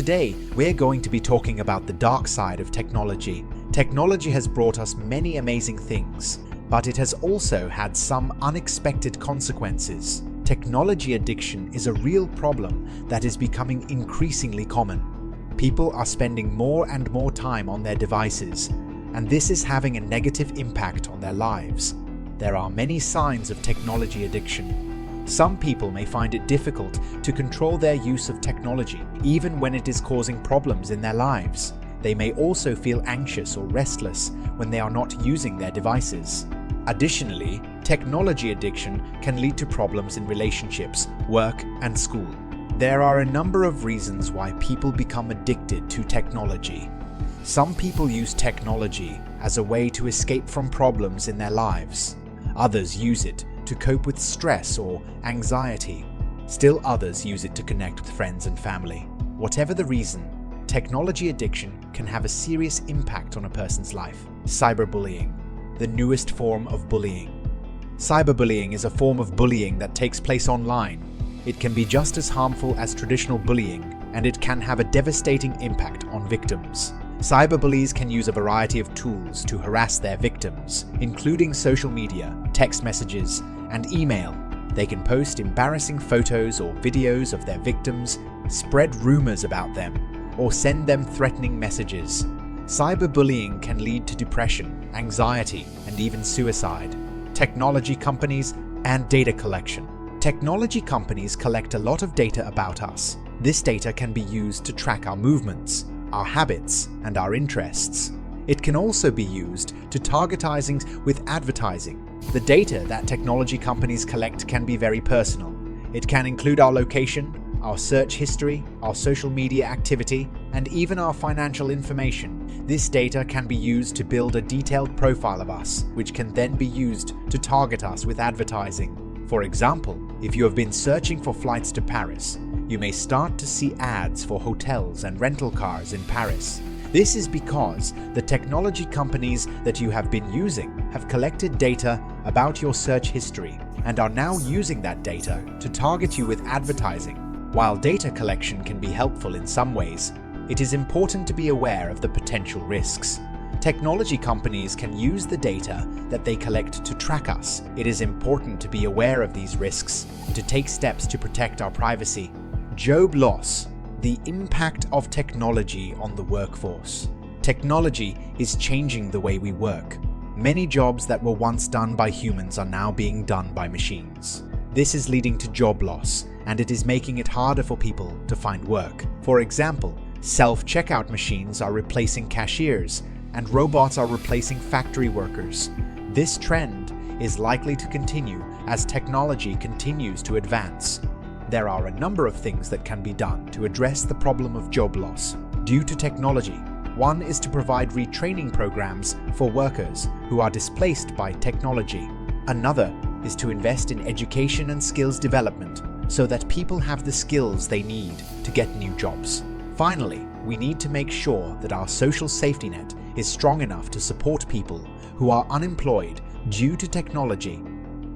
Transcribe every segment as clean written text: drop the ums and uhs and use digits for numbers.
Today, we're going to be talking about the dark side of technology. Technology has brought us many amazing things, but it has also had some unexpected consequences. Technology addiction is a real problem that is becoming increasingly common. People are spending more and more time on their devices, and this is having a negative impact on their lives. There are many signs of technology addiction. Some people may find it difficult to control their use of technology, even when it is causing problems in their lives. They may also feel anxious or restless when they are not using their devices. Additionally, technology addiction can lead to problems in relationships, work, and school. There are a number of reasons why people become addicted to technology. Some people use technology as a way to escape from problems in their lives. Others use it to cope with stress or anxiety. Still others use it to connect with friends and family. Whatever the reason, technology addiction can have a serious impact on a person's life. Cyberbullying, the newest form of bullying. Cyberbullying is a form of bullying that takes place online. It can be just as harmful as traditional bullying, and it can have a devastating impact on victims. Cyberbullies can use a variety of tools to harass their victims, including social media, text messages, and email. They can post embarrassing photos or videos of their victims, spread rumors about them, or send them threatening messages. Cyberbullying can lead to depression, anxiety, and even suicide. Technology companies and data collection. Technology companies collect a lot of data about us. This data can be used to track our movements, our habits, and our interests. It can also be used to target us with advertising. The data that technology companies collect can be very personal. It can include our location, our search history, our social media activity, and even our financial information. This data can be used to build a detailed profile of us, which can then be used to target us with advertising. For example, if you have been searching for flights to Paris, you may start to see ads for hotels and rental cars in Paris. This is because the technology companies that you have been using have collected data about your search history and are now using that data to target you with advertising. While data collection can be helpful in some ways, it is important to be aware of the potential risks. Technology companies can use the data that they collect to track us. It is important to be aware of these risks and to take steps to protect our privacy. Job loss. The impact of technology on the workforce. Technology is changing the way we work. Many jobs that were once done by humans are now being done by machines. This is leading to job loss, and it is making it harder for people to find work. For example, self-checkout machines are replacing cashiers, and robots are replacing factory workers. This trend is likely to continue as technology continues to advance. There are a number of things that can be done to address the problem of job loss due to technology. One is to provide retraining programs for workers who are displaced by technology. Another is to invest in education and skills development so that people have the skills they need to get new jobs. Finally, we need to make sure that our social safety net is strong enough to support people who are unemployed due to technology.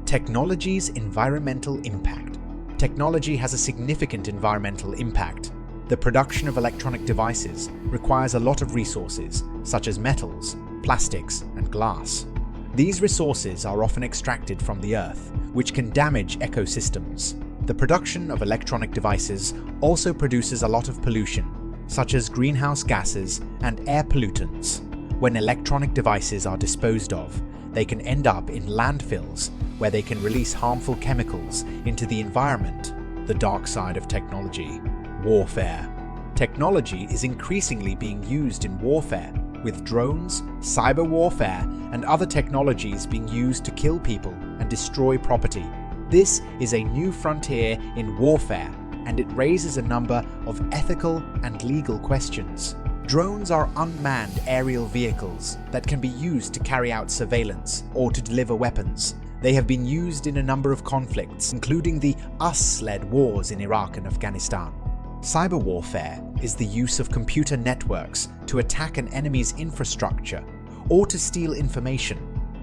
Technology's environmental impact. Technology has a significant environmental impact. The production of electronic devices requires a lot of resources, such as metals, plastics, and glass. These resources are often extracted from the earth, which can damage ecosystems. The production of electronic devices also produces a lot of pollution, such as greenhouse gases and air pollutants. When electronic devices are disposed of, they can end up in landfills where they can release harmful chemicals into the environment. The dark side of technology. Warfare. Technology is increasingly being used in warfare, with drones, cyber warfare, and other technologies being used to kill people and destroy property. This is a new frontier in warfare, and it raises a number of ethical and legal questions. Drones are unmanned aerial vehicles that can be used to carry out surveillance or to deliver weapons. They have been used in a number of conflicts, including the US-led wars in Iraq and Afghanistan. Cyber warfare is the use of computer networks to attack an enemy's infrastructure or to steal information.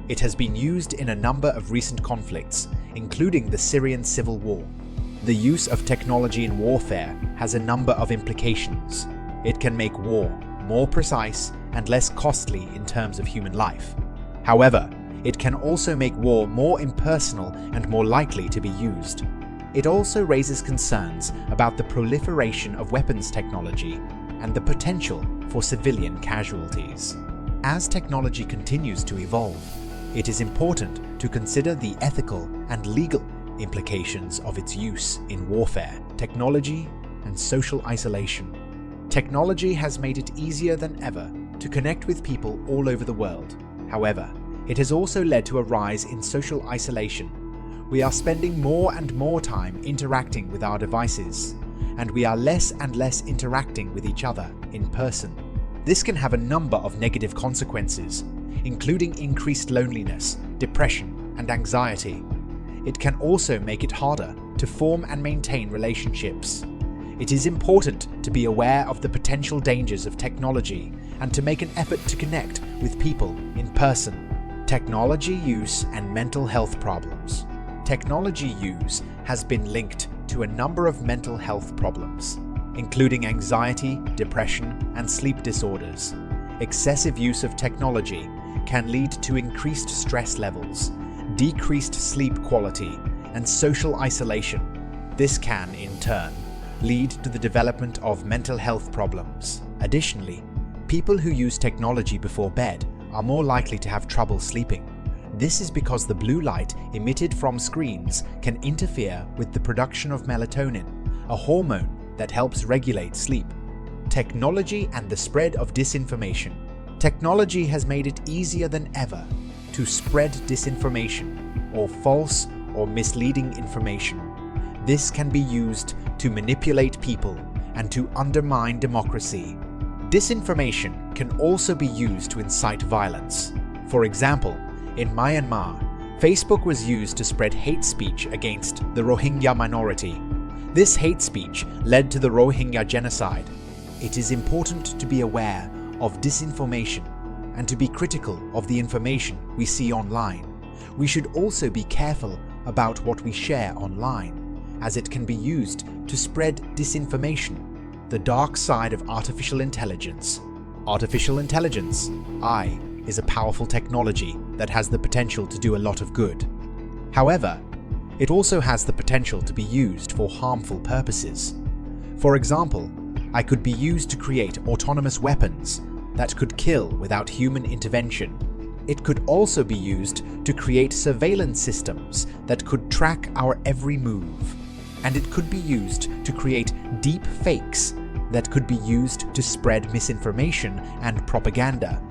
It has been used in a number of recent conflicts, including the Syrian civil war. The use of technology in warfare has a number of implications. It can make war more precise and less costly in terms of human life. However, it can also make war more impersonal and more likely to be used. It also raises concerns about the proliferation of weapons technology and the potential for civilian casualties. As technology continues to evolve, it is important to consider the ethical and legal implications of its use in warfare, technology, and social isolation. Technology has made it easier than ever to connect with people all over the world. However, it has also led to a rise in social isolation. We are spending more and more time interacting with our devices, and we are less and less interacting with each other in person. This can have a number of negative consequences, including increased loneliness, depression, and anxiety. It can also make it harder to form and maintain relationships. It is important to be aware of the potential dangers of technology and to make an effort to connect with people in person. Technology use and mental health problems. Technology use has been linked to a number of mental health problems, including anxiety, depression, and sleep disorders. Excessive use of technology can lead to increased stress levels, decreased sleep quality, and social isolation. This can, in turn, lead to the development of mental health problems. Additionally, people who use technology before bed are more likely to have trouble sleeping. This is because the blue light emitted from screens can interfere with the production of melatonin, a hormone that helps regulate sleep. Technology and the spread of disinformation. Technology has made it easier than ever to spread disinformation or false or misleading information. This can be used to manipulate people and to undermine democracy. Disinformation can also be used to incite violence. For example, in Myanmar, Facebook was used to spread hate speech against the Rohingya minority. This hate speech led to the Rohingya genocide. It is important to be aware of disinformation and to be critical of the information we see online. We should also be careful about what we share online, as it can be used to spread disinformation. The dark side of artificial intelligence. Artificial intelligence, AI, is a powerful technology that has the potential to do a lot of good. However, it also has the potential to be used for harmful purposes. For example, AI could be used to create autonomous weapons that could kill without human intervention. It could also be used to create surveillance systems that could track our every move. And it could be used to create deep fakes that could be used to spread misinformation and propaganda.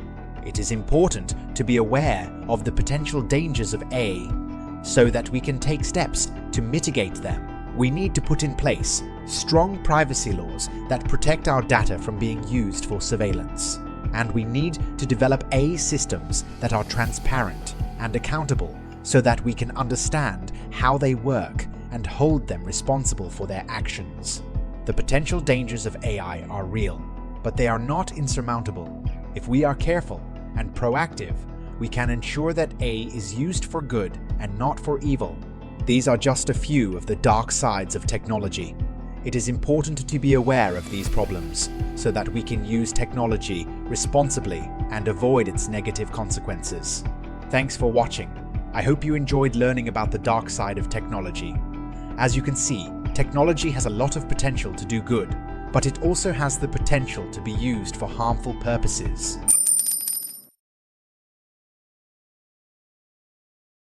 It is important to be aware of the potential dangers of AI so that we can take steps to mitigate them. We need to put in place strong privacy laws that protect our data from being used for surveillance. And we need to develop AI systems that are transparent and accountable so that we can understand how they work and hold them responsible for their actions. The potential dangers of AI are real, but they are not insurmountable. If we are careful and proactive, we can ensure that AI is used for good and not for evil. These are just a few of the dark sides of technology. It is important to be aware of these problems so that we can use technology responsibly and avoid its negative consequences. Thanks for watching. I hope you enjoyed learning about the dark side of technology. As you can see, technology has a lot of potential to do good, but it also has the potential to be used for harmful purposes.